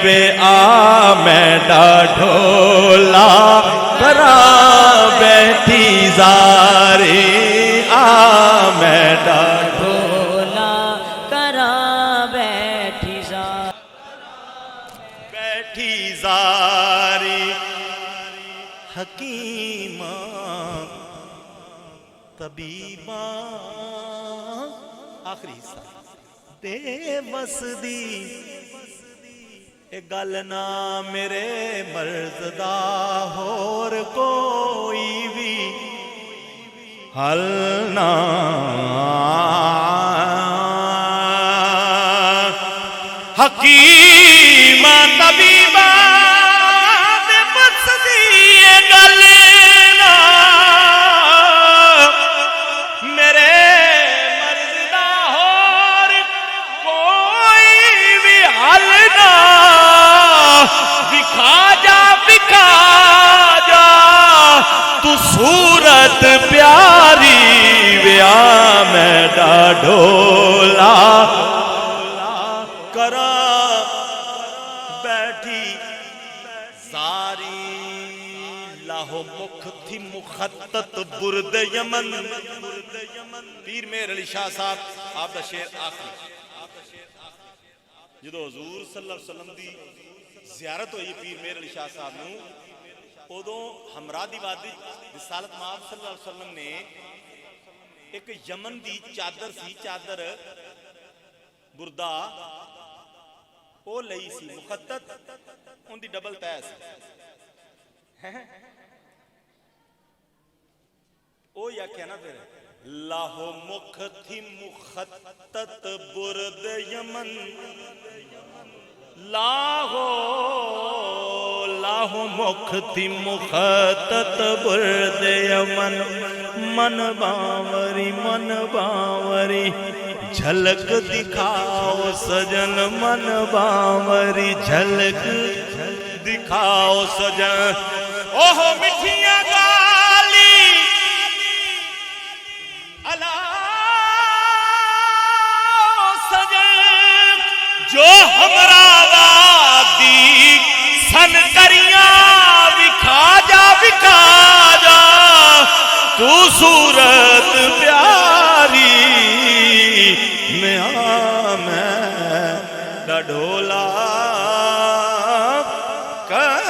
वे आ मैं ढोला करा बैठी ज़ारी आ मैं ढोला करा बैठी ज़ारी हकीमा तबीबा आखिरी हिस्सा बेबस दी ए गल ना मेरे मर्ज़ दा होर कोई भी हल ना हकीमा तबीबा बेबस दी ए गल ना मेरे मर्ज़ दा होर कोई भी हल ना विखा जा तू सूरत प्यारी व्या मैं ढोला करा बैठी ज़ारी लाहो मुख थी मुखत्तत बुर्द यमन पीर मेहर अली शाह साहब आप दा शेर आखिरी जदों हुजूर सल्लल्लाहु अलैहि वसल्लम दी ज़ियारत होई पीर मेहर अली शाह साहब नूं उदों हमरा दी वादी रिसालत माब सल्लल्लाहु अलैहि वसल्लम ने एक यमन दी चादर सी चादर बुरदा ओ लई सी मुखत्तत उनदी डबल तै सी ओ या क्या ना फिर लाहो मुख थी मुखत्तत बुर्द यमन लाहो मुख थी मुखत्तत बुर्द यमन मन बावरी झलक दिखाओ सजन मन बावरी झलक दिखाओ सजन ओहो मिठिया गाली अला सजन जो हमरा वादी सन करिया विखा जा तू सूरत प्यारी मैं ढोला कर